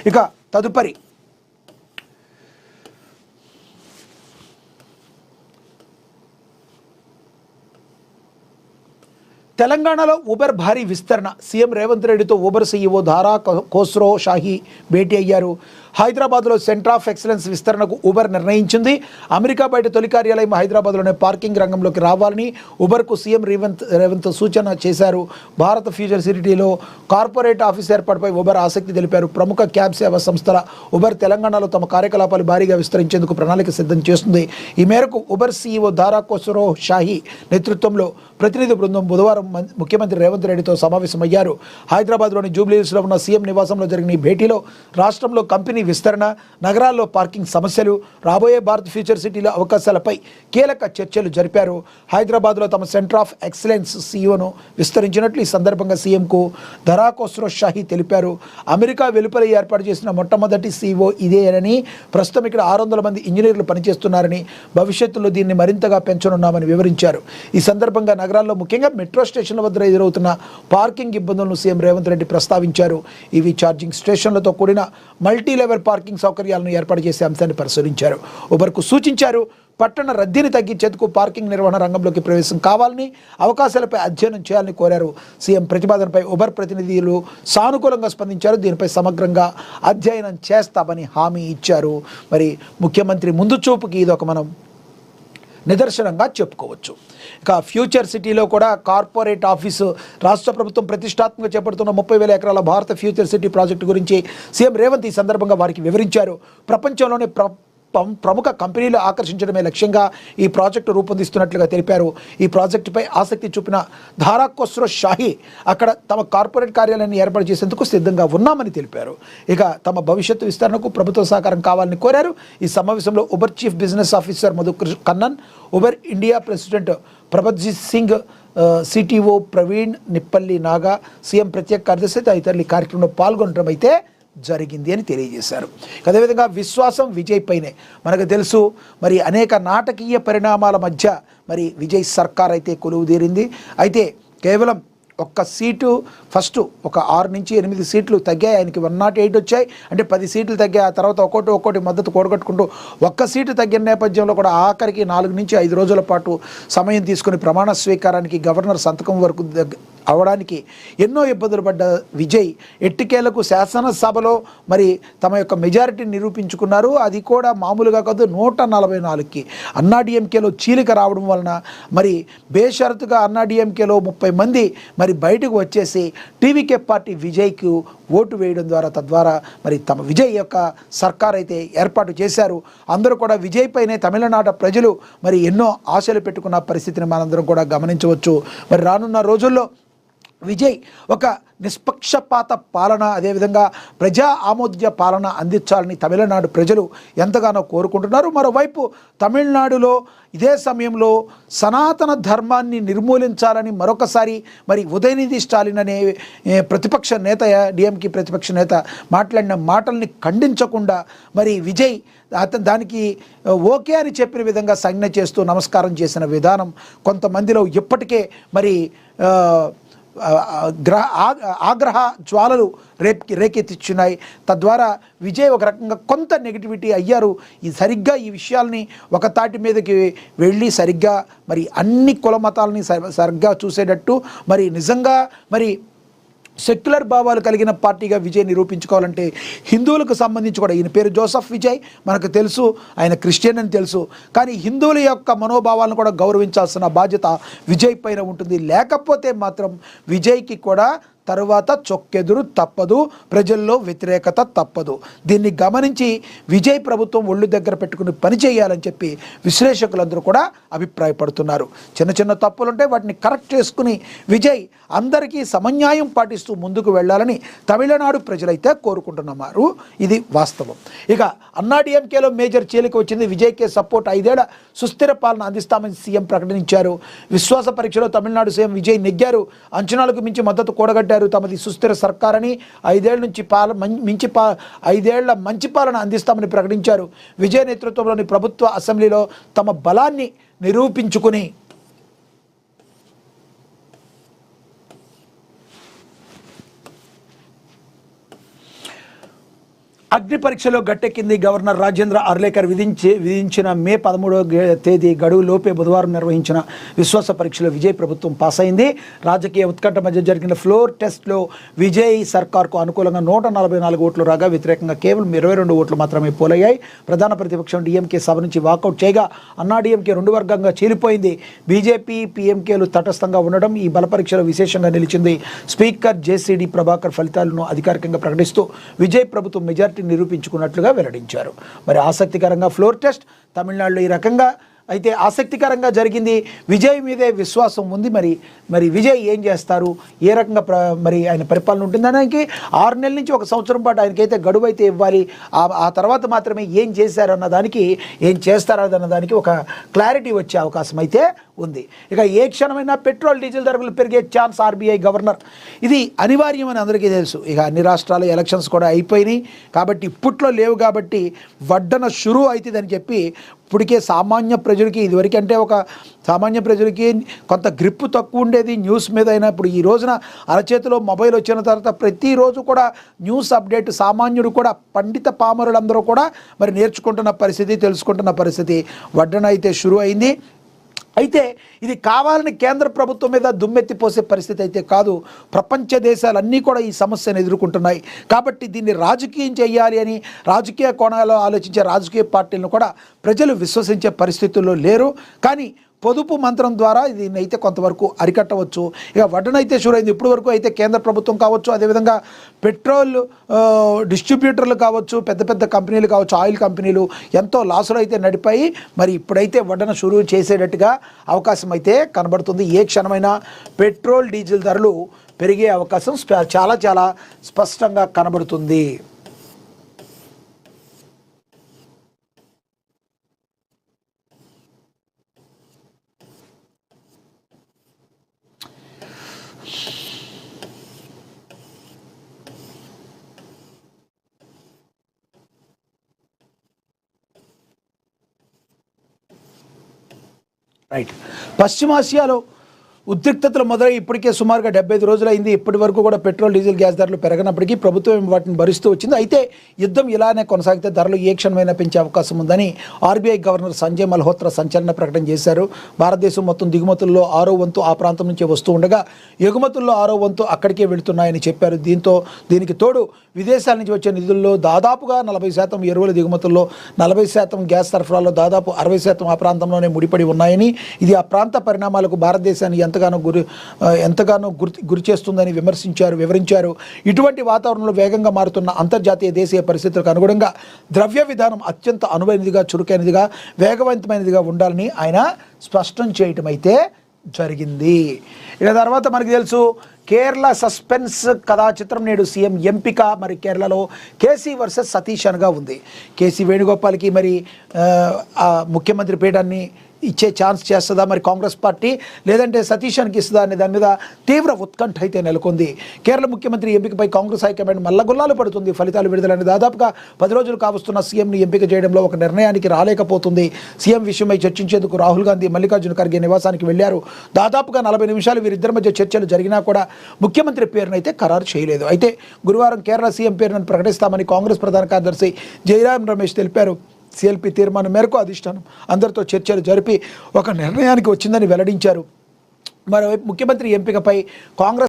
ఇక తదుపరి తెలంగాణలో ఊబర్ భారీ విస్తరణ. సీఎం రేవంత్ రెడ్డితో ఊబర్ సీఈఓ ధారా ఖోస్రో షాహీ భేటీ అయ్యారు. హైదరాబాద్లో సెంటర్ ఆఫ్ ఎక్సలెన్స్ విస్తరణకు ఊబర్ నిర్ణయించింది. అమెరికా బయట తొలి కార్యాలయం హైదరాబాద్లోనే పార్కింగ్ రంగంలోకి రావాలని ఊబర్కు సీఎం రేవంత్ సూచన చేశారు. భారత ఫ్యూచర్ సిటీలో కార్పొరేట్ ఆఫీస్ ఏర్పాటుపై ఊబర్ ఆసక్తి తెలిపారు. ప్రముఖ క్యాబ్ సేవా సంస్థల ఊబర్ తెలంగాణలో తమ కార్యకలాపాలు భారీగా విస్తరించేందుకు ప్రణాళిక సిద్ధం చేస్తుంది. ఈ మేరకు ఊబర్ సీఈఓ ధారా ఖోస్రో షాహీ నేతృత్వంలో ప్రతినిధి బృందం బుధవారం ముఖ్యమంత్రి రేవంత్ రెడ్డితో సమావేశమయ్యారు. హైదరాబాద్లోని జూబ్లీహిల్స్లో ఉన్న సీఎం నివాసంలో జరిగిన ఈ భేటీలో రాష్ట్రంలో కంపెనీ విస్తరణ, నగరాల్లో పార్కింగ్ సమస్యలు, రాబోయే భారత్ ఫ్యూచర్ సిటీల అవకాశాలపై కీలక చర్చలు జరిపారు. హైదరాబాద్లో తమ సెంటర్ ఆఫ్ ఎక్సలెన్స్ సీఈఓను విస్తరించినట్లు ఈ సందర్భంగా సీఎంకు ధారా ఖోస్రో షాహీ తెలిపారు. అమెరికా వెలుపల ఏర్పాటు చేసిన మొట్టమొదటి సీఈఓ ఇదేనని, ప్రస్తుతం ఇక్కడ 600 మంది ఇంజనీర్లు పనిచేస్తున్నారని, భవిష్యత్తులో దీన్ని మరింతగా పెంచనున్నామని వివరించారు. ఈ సందర్భంగా నగరాల్లో ముఖ్యంగా మెట్రో స్టేషన్ల వద్ద ఎదురవుతున్న పార్కింగ్ ఇబ్బందులను సీఎం రేవంత్ రెడ్డి ప్రస్తావించారు. ఈవీ ఛార్జింగ్ స్టేషన్లతో కూడిన మల్టీ లెవెల్ పార్కింగ్ సౌకర్యాలను ఏర్పాటు చేసే అంశాన్ని పరిశీలించారు. ఊబర్కు సూచించారు. పట్టణ రద్దీని తగ్గించేందుకు పార్కింగ్ నిర్వహణ రంగంలోకి ప్రవేశం కావాలని, అవకాశాలపై అధ్యయనం చేయాలని కోరారు. సీఎం ప్రతిపాదనపై ఊబర్ ప్రతినిధులు సానుకూలంగా స్పందించారు. దీనిపై సమగ్రంగా అధ్యయనం చేస్తామని హామీ ఇచ్చారు. మరి ముఖ్యమంత్రి ముందు చూపుకి ఇది ఒక మనం నిదర్శనంగా చెప్పుకోవచ్చు. ఇక ఫ్యూచర్ సిటీలో కూడా కార్పొరేట్ ఆఫీసు రాష్ట్ర ప్రభుత్వం ప్రతిష్టాత్మకంగా చేపడుతున్న 30,000 ఎకరాల భారత ఫ్యూచర్ సిటీ ప్రాజెక్టు గురించి సీఎం రేవంత్ ఈ సందర్భంగా వారికి వివరించారు. ప్రపంచంలోనే ప్రముఖ కంపెనీలు ఆకర్షించడమే లక్ష్యంగా ఈ ప్రాజెక్టు రూపొందిస్తున్నట్లుగా తెలిపారు. ఈ ప్రాజెక్టుపై ఆసక్తి చూపిన ధారా ఖోస్రో షాహీ అక్కడ తమ కార్పొరేట్ కార్యాలయాన్ని ఏర్పాటు చేసేందుకు సిద్ధంగా ఉన్నామని తెలిపారు. ఇక తమ భవిష్యత్తు విస్తరణకు ప్రభుత్వ సహకారం కావాలని కోరారు. ఈ సమావేశంలో Uber chief business officer Madhu Kannan, Uber India president Prabhjeet Singh, CTO Praveen Nippalli Naga, CM ప్రత్యేక కార్యదర్శి తదితరులు కార్యక్రమంలో పాల్గొనడం అయితే జరిగింది అని తెలియజేశారు. అదేవిధంగా విశ్వాసం విజయ్ పైనే మనకు తెలుసు. మరి అనేక నాటకీయ పరిణామాల మధ్య మరి విజయ్ సర్కార్ అయితే కొలువుదీరింది. అయితే కేవలం ఒక్క సీటు ఫస్ట్ ఒక 6 నుంచి 8 సీట్లు తగ్గాయి. ఆయనకి 108 వచ్చాయి. అంటే 10 సీట్లు తగ్గాయి. ఆ తర్వాత ఒక్కొక్కటి మద్దతు కూడగట్టుకుంటూ ఒక్క సీటు తగ్గిన నేపథ్యంలో కూడా ఆఖరికి 4 నుంచి 5 రోజుల పాటు సమయం తీసుకుని ప్రమాణ స్వీకారానికి గవర్నర్ సంతకం వరకు అవడానికి ఎన్నో ఇబ్బందులు పడ్డ విజయ్ ఎట్టికేలకు శాసనసభలో మరి తమ యొక్క మెజారిటీని నిరూపించుకున్నారు. అది కూడా మామూలుగా కాదు, 144కి. అన్నాడీఎంకేలో చీలిక రావడం వలన మరి బేషరతుగా అన్నాడీఎంకేలో 30 మంది మరి బయటకు వచ్చేసి టీవీకే పార్టీ విజయ్కు ఓటు వేయడం ద్వారా తద్వారా మరి తమ విజయ్ యొక్క సర్కార్ అయితే ఏర్పాటు చేశారు. అందరూ కూడా విజయ్ పైనే తమిళనాడు ప్రజలు మరి ఎన్నో ఆశలు పెట్టుకున్న పరిస్థితిని మనందరం కూడా గమనించవచ్చు. మరి రానున్న రోజుల్లో విజయ్ ఒక నిష్పక్షపాత పాలన, అదేవిధంగా ప్రజా ఆమోద్య పాలన అందించాలని తమిళనాడు ప్రజలు ఎంతగానో కోరుకుంటున్నారు. మరోవైపు తమిళనాడులో ఇదే సమయంలో సనాతన ధర్మాన్ని నిర్మూలించాలని మరొకసారి మరి ఉదయనిధి స్టాలిన్ అనే ప్రతిపక్ష నేత, డిఎంకే ప్రతిపక్ష నేత మాట్లాడిన మాటల్ని ఖండించకుండా మరి విజయ్ దానికి ఓకే అని చెప్పిన విధంగా సంజ్ఞ చేస్తూ నమస్కారం చేసిన విధానం కొంతమందిలో ఇప్పటికే మరి ఆగ్రహ జ్వాలలు రేకెత్తిచ్చున్నాయి. తద్వారా విజయ్ ఒక రకంగా కొంత నెగిటివిటీ అయ్యారు. సరిగ్గా ఈ విషయాల్ని ఒక తాటి మీదకి వెళ్ళి సరిగ్గా మరి అన్ని కుల మతాలని సరిగ్గా చూసేటట్టు మరి నిజంగా మరి సెక్యులర్ భావాలు కలిగిన పార్టీగా విజయ్ నిరూపించుకోవాలంటే హిందువులకు సంబంధించి కూడా, ఈయన పేరు జోసఫ్ విజయ్, మనకు తెలుసు ఆయన క్రిస్టియన్ అని తెలుసు, కానీ హిందువుల యొక్క మనోభావాలను కూడా గౌరవించాల్సిన బాధ్యత విజయ్ పైన ఉంటుంది. లేకపోతే మాత్రం విజయ్కి కూడా తరువాత చొక్కెదురు తప్పదు, ప్రజల్లో వ్యతిరేకత తప్పదు. దీన్ని గమనించి విజయ్ ప్రభుత్వం ఒళ్ళు దగ్గర పెట్టుకుని పని చేయాలని చెప్పి విశ్లేషకులందరూ కూడా అభిప్రాయపడుతున్నారు. చిన్న చిన్న తప్పులుంటే వాటిని కరెక్ట్ చేసుకుని విజయ్ అందరికీ సమన్యాయం పాటిస్తూ ముందుకు వెళ్ళాలని తమిళనాడు ప్రజలైతే కోరుకుంటున్నారు. ఇది వాస్తవం. ఇక అన్నాడీఎంకేలో మేజర్ చీలిక వచ్చింది. విజయ్కే సపోర్ట్ 5 ఏళ్ల సుస్థిర పాలన అందిస్తామని సీఎం ప్రకటించారు. విశ్వాస పరీక్షలో తమిళనాడు సీఎం విజయ్ నెగ్గారు. అంచనాలకు మించి మద్దతు కూడగట్టారు. తమది సుస్థిర సర్కారని 5 ఏళ్ల నుంచి 5 ఏళ్ల మంచి పాలన అందిస్తామని ప్రకటించారు. విజయ్ నేతృత్వంలోని ప్రభుత్వ అసెంబ్లీలో తమ బలాన్ని నిరూపించుకుని అగ్ని పరీక్షలో గట్టెక్కింది. గవర్నర్ రాజేంద్ర అర్లేకర్ విధించిన మే 13వ తేదీ గడువు లోపే బుధవారం నిర్వహించిన విశ్వాస పరీక్షలో విజయ్ ప్రభుత్వం పాస్ అయింది. రాజకీయ ఉత్కంఠ మధ్య జరిగిన ఫ్లోర్ టెస్ట్లో విజయ్ సర్కార్కు అనుకూలంగా 144 ఓట్లు రాగా వ్యతిరేకంగా కేవలం 22 ఓట్లు మాత్రమే పోలయ్యాయి. ప్రధాన ప్రతిపక్షం డీఎంకే సభ నుంచి వాకౌట్ చేయగా అన్నాడీఎంకే 2 వర్గంగా చీలిపోయింది. బీజేపీ పీఎంకేలు తటస్థంగా ఉండడం ఈ బల పరీక్షలో విశేషంగా నిలిచింది. స్పీకర్ జేసీడీ ప్రభాకర్ ఫలితాలను అధికారికంగా ప్రకటిస్తూ విజయ్ ప్రభుత్వం మెజారిటీ నిరూపించుకున్నట్లుగా వెల్లడించారు. మరి ఆసక్తికరంగా ఫ్లోర్ టెస్ట్ తమిళనాడులో ఈ రకంగా అయితే ఆసక్తికరంగా జరిగింది. విజయ్ మీదే విశ్వాసం ఉంది. మరి విజయ్ ఏం చేస్తారు, ఏ రకంగా మరి ఆయన పరిపాలన ఉంటుందనడానికి 6 నెలల నుంచి 1 సంవత్సరం పాటు ఆయనకైతే గడువు అయితే ఇవ్వాలి. ఆ తర్వాత మాత్రమే ఏం చేశారన్న దానికి, ఏం చేస్తారన్న దానికి ఒక క్లారిటీ వచ్చే అవకాశం అయితే ఉంది. ఇక ఏ క్షణమైనా పెట్రోల్ డీజిల్ ధరలు పెరిగే ఛాన్స్ ఆర్బీఐ గవర్నర్, ఇది అనివార్యమని అందరికీ తెలుసు. ఇక అన్ని రాష్ట్రాల ఎలక్షన్స్ కూడా అయిపోయినాయి కాబట్టి ఇప్పట్లో లేవు కాబట్టి వడ్డన షురూ అవుతుందని చెప్పి ఇప్పటికే సామాన్య ప్రజలకి, ఇదివరకంటే ఒక సామాన్య ప్రజలకి కొంత గ్రిప్ తక్కువ ఉండేది న్యూస్ మీద అయినా. ఇప్పుడు ఈ రోజున అరచేతిలో మొబైల్ వచ్చిన తర్వాత ప్రతిరోజు కూడా న్యూస్ అప్డేట్ సామాన్యుడు కూడా, పండిత పామరులందరూ కూడా మరి నేర్చుకుంటున్న పరిస్థితి, తెలుసుకుంటున్న పరిస్థితి. వడ్డన అయితే షురూ అయింది. అయితే ఇది కావాలని కేంద్ర ప్రభుత్వం మీద దుమ్మెత్తిపోసే పరిస్థితి అయితే కాదు. ప్రపంచ దేశాలన్నీ కూడా ఈ సమస్యను ఎదుర్కొంటున్నాయి కాబట్టి దీన్ని రాజకీయం చేయాలి అని రాజకీయ కోణాల్లో ఆలోచించే రాజకీయ పార్టీలను కూడా ప్రజలు విశ్వసించే పరిస్థితుల్లో లేరు. కానీ పొదుపు మంత్రం ద్వారా దీన్ని అయితే కొంతవరకు అరికట్టవచ్చు. ఇక వడ్డనైతే షూరైంది. ఇప్పటి వరకు అయితే కేంద్ర ప్రభుత్వం కావచ్చు, అదేవిధంగా పెట్రోల్ డిస్ట్రిబ్యూటర్లు కావచ్చు, పెద్ద పెద్ద కంపెనీలు కావచ్చు, ఆయిల్ కంపెనీలు ఎంతో లాసులు అయితే నడిపాయి. మరి ఇప్పుడైతే వడ్డన షురూ చేసేటట్టుగా అవకాశం అయితే కనబడుతుంది. ఏ క్షణమైనా పెట్రోల్ డీజిల్ ధరలు పెరిగే అవకాశం చాలా చాలా స్పష్టంగా కనబడుతుంది. రైట్. పశ్చిమాసియాలో ఉద్రిక్తతలు మొదలై ఇప్పటికే సుమారుగా 75 రోజులైంది. ఇప్పటి వరకు కూడా పెట్రోల్ డీజిల్ గ్యాస్ ధరలు పెరగనప్పటికీ ప్రభుత్వం వాటిని భరిస్తూ వచ్చింది. అయితే యుద్ధం ఇలానే కొనసాగితే ధరలు ఏ క్షణమైనా పెంచే అవకాశం ఉందని ఆర్బీఐ గవర్నర్ సంజయ్ మల్హోత్రా సంచలన ప్రకటన చేశారు. భారతదేశం మొత్తం దిగుమతుల్లో 6వ వంతు ఆ ప్రాంతం నుంచే వస్తూ ఉండగా ఎగుమతుల్లో 6వ వంతు అక్కడికే వెళుతున్నాయని చెప్పారు. దీనికి తోడు విదేశాల నుంచి వచ్చే నిధుల్లో దాదాపుగా 40% ఎరువుల దిగుమతుల్లో, 40% గ్యాస్ సరఫరాలో, దాదాపు 60% ఆ ప్రాంతంలోనే ముడిపడి ఉన్నాయని, ఇది ఆ ప్రాంత పరిణామాలకు భారతదేశాన్ని ఎంతగానో గురి చేస్తుందని వివరించారు. ఇటువంటి వాతావరణంలో వేగంగా మారుతున్న అంతర్జాతీయ దేశీయ పరిస్థితులకు అనుగుణంగా ద్రవ్య విధానం అత్యంత అనువైనదిగా, చురుకైనదిగా, వేగవంతమైనదిగా ఉండాలని ఆయన స్పష్టం చేయటం అయితే జరిగింది. ఇక తర్వాత మనకు తెలుసు కేరళ సస్పెన్స్ కథా చిత్రం నేడు సీఎం ఎంపిక. మరి కేరళలో కేసీ వర్సెస్ సతీష్ అనగా ఉంది. కేసీ వేణుగోపాల్కి మరి ముఖ్యమంత్రి పీఠాన్ని ఇచ్చే ఛాన్స్ చేస్తుందా మరి కాంగ్రెస్ పార్టీ, లేదంటే సతీశానికి ఇస్తుందా అనే దాని మీద తీవ్ర ఉత్కంఠ అయితే నెలకొంది. కేరళ ముఖ్యమంత్రి ఎంపికపై కాంగ్రెస్ హైకమాండ్ మల్లగుల్లాలు పడుతుంది. ఫలితాలు విడుదలని దాదాపుగా 10 రోజులు కావస్తున్న సీఎంని ఎంపిక చేయడంలో ఒక నిర్ణయానికి రాలేకపోతుంది. సీఎం విషయమై చర్చించేందుకు రాహుల్ గాంధీ మల్లికార్జున ఖర్గే నివాసానికి వెళ్లారు. దాదాపుగా 40 నిమిషాలు వీరిద్దరి మధ్య చర్చలు జరిగినా కూడా ముఖ్యమంత్రి పేరునైతే ఖరారు చేయలేదు. అయితే గురువారం కేరళ సీఎం పేరును ప్రకటిస్తామని కాంగ్రెస్ ప్రధాన కార్యదర్శి జైరాం రమేష్ తెలిపారు. సిఎల్పి తీర్మానం మేరకు అధిష్టానం అందరితో చర్చలు జరిపి ఒక నిర్ణయానికి వచ్చిందని వెల్లడించారు. మరోవైపు ముఖ్యమంత్రి ఎంపికపై కాంగ్రెస్